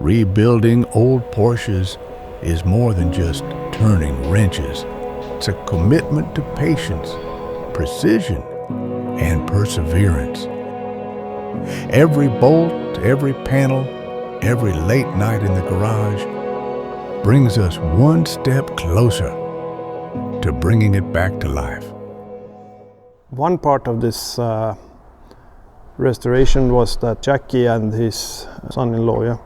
Rebuilding old Porsches is more than just turning wrenches. It's a commitment to patience, precision, and perseverance. Every bolt, every panel, every late night in the garage brings us one step closer to bringing it back to life. One part of this restoration was that Jackie and his son-in-law,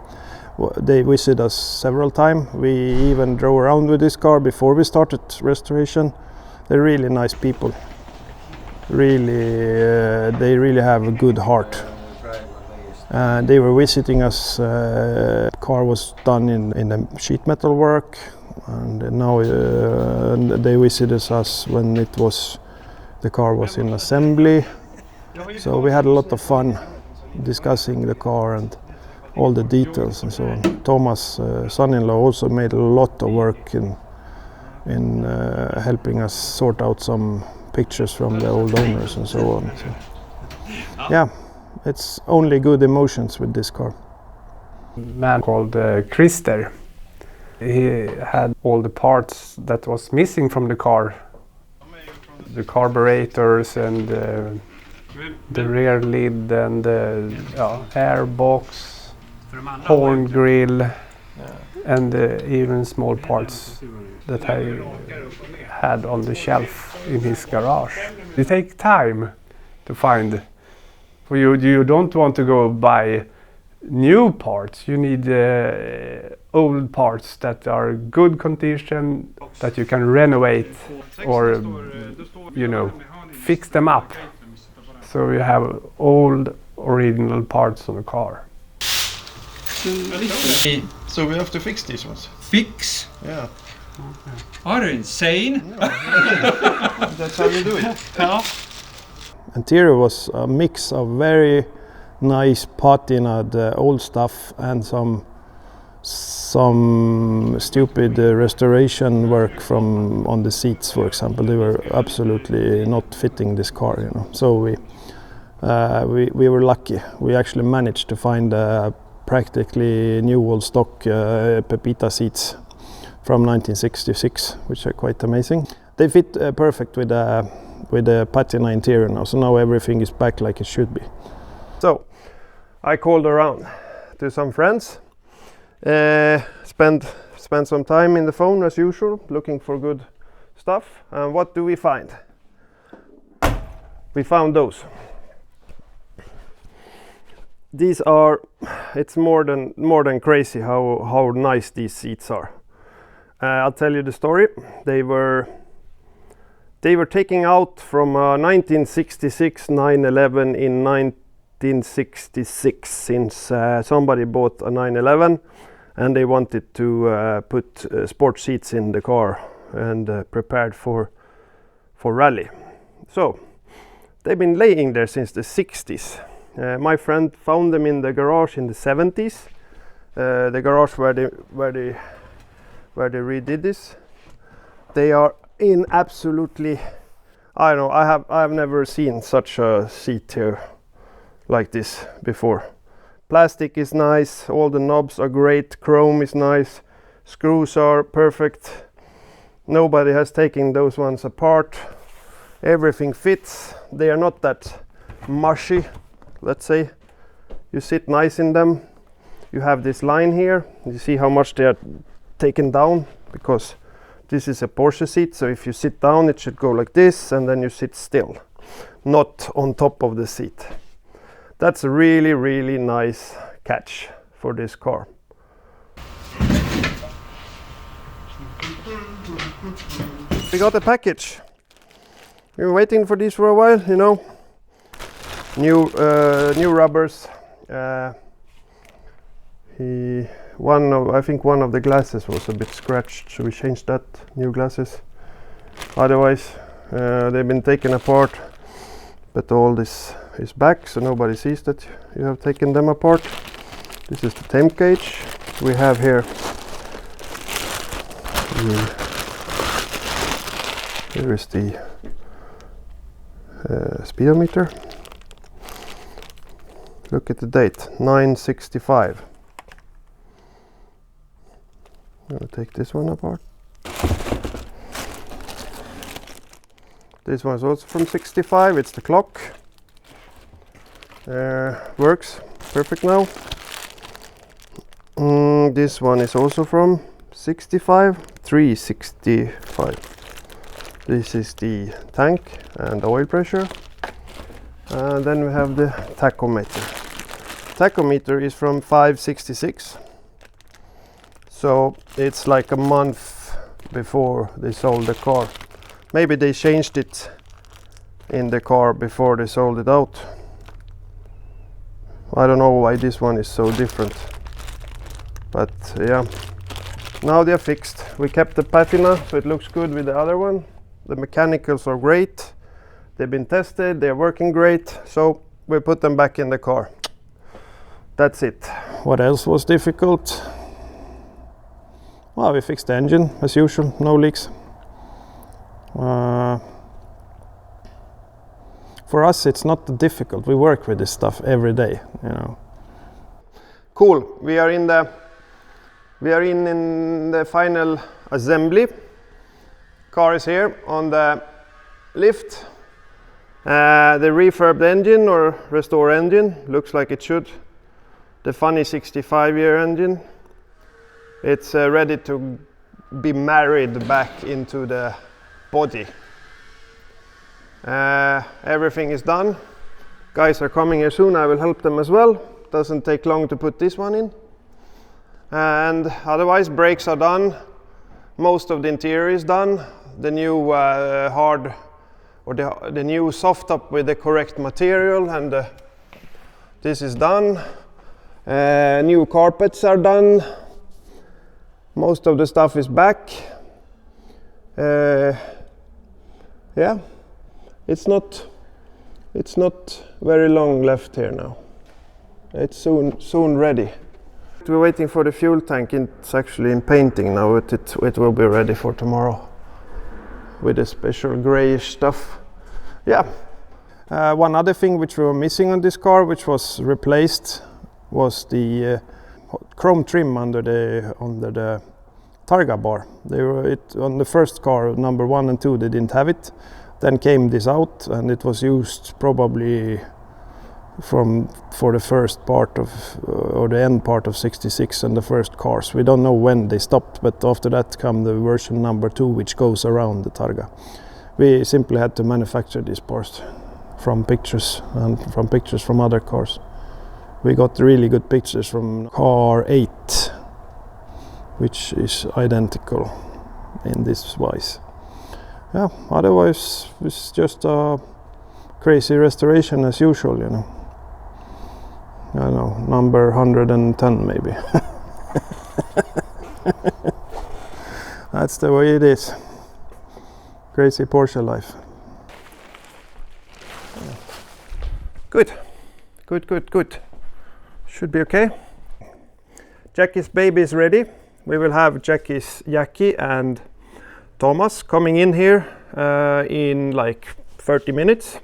they visited us several times. We even drove around with this car before we started restoration. They're really nice people. Really, they really have a good heart. They were visiting us. Car was done in the sheet metal work, and now they visited us when the car was in assembly. So we had a lot of fun discussing the car and all the details and so on. Thomas' son-in-law also made a lot of work in helping us sort out some pictures from the old owners and so on. So, yeah, it's only good emotions with this car. A man called Christer. He had all the parts that was missing from the car. The carburetors and the rear lid and the air box, horn grill, and even small parts that I had on the shelf in his garage. It takes time to find. For you don't want to go buy new parts. You need old parts that are good condition, that you can renovate or fix them up. So you have old original parts on the car. So we have to fix these ones? Fix? Yeah. Are you insane? No. That's how you do it. Ja. Interior was a mix of very nice patina, the old stuff, and some stupid restoration work on the seats, for example. They were absolutely not fitting this car, So we were lucky. We actually managed to find practically new old stock Pepita seats from 1966, which are quite amazing. They fit perfect with the patina interior now, so now everything is back like it should be. So I called around to some friends, spent some time in the phone as usual, looking for good stuff. And what do we find? We found those. These are, it's more than crazy how nice these seats are. I'll tell you the story. They were taken out from a 1966 911 in 1966, since somebody bought a 911 and they wanted to put sports seats in the car and prepared for rally. So they've been laying there since the 60s. My friend found them in the garage in the 70s, the garage where they redid this. They are in absolutely, I don't know, I have never seen such a seat here like this before. Plastic is nice, all the knobs are great, chrome is nice, screws are perfect. Nobody has taken those ones apart. Everything fits. They are not that mushy, let's say. You sit nice in them. You have this line here. You see how much they are taken down, because this is a Porsche seat, so if you sit down it should go like this, and then you sit still, not on top of the seat. That's a really, really nice catch for this car. We got a package. We were waiting for this for a while, New rubbers. I think one of the glasses was a bit scratched, so we changed that, new glasses. Otherwise, they've been taken apart, but all this is back, so nobody sees that you have taken them apart. This is the temp gauge. We have here, here is the speedometer. Look at the date, 9/65. I'll take this one apart. This one is also from 65, it's the clock. Works perfect now. This one is also from 65, 365. This is the tank and oil pressure. And then we have the tachometer. Tachometer is from 566. So it's like a month before they sold the car. Maybe they changed it in the car before they sold it out. I don't know why this one is so different. But yeah, now they're fixed. We kept the patina, so it looks good with the other one. The mechanicals are great. They've been tested, they're working great. So we put them back in the car. That's it. What else was difficult? Well, we fixed the engine as usual, no leaks. For us, it's not difficult. We work with this stuff every day, you know. Cool. We are in the final assembly. Car is here on the lift. The refurbed engine or restore engine looks like it should. The funny 65-year engine. It's ready to be married back into the body. Everything is done. Guys are coming here soon. I will help them as well. Doesn't take long to put this one in. And otherwise, brakes are done. Most of the interior is done. The new hard or the new soft top with the correct material, and this is done. New carpets are done. Most of the stuff is back. Yeah, it's not very long left here now. It's soon ready. We're waiting for the fuel tank. It's actually in painting now. It will be ready for tomorrow with a special grayish stuff. Yeah. One other thing which we were missing on this car, which was replaced, was the chrome trim under the Targa bar. On the first car, number 1 and 2, they didn't have it. Then came this out, and it was used probably for the first part of or the end part of 66 and the first cars. We don't know when they stopped, but after that come the version number 2, which goes around the Targa. We simply had to manufacture these parts from pictures and from pictures from other cars. We got really good pictures from car 8, which is identical in this wise. Yeah, otherwise it's just a crazy restoration as usual, you know. I don't know, number 110 maybe. That's the way it is. Crazy Porsche life. Good. Should be okay. Jackie's baby is ready. We will have Jackie and Thomas coming in here in like 30 minutes.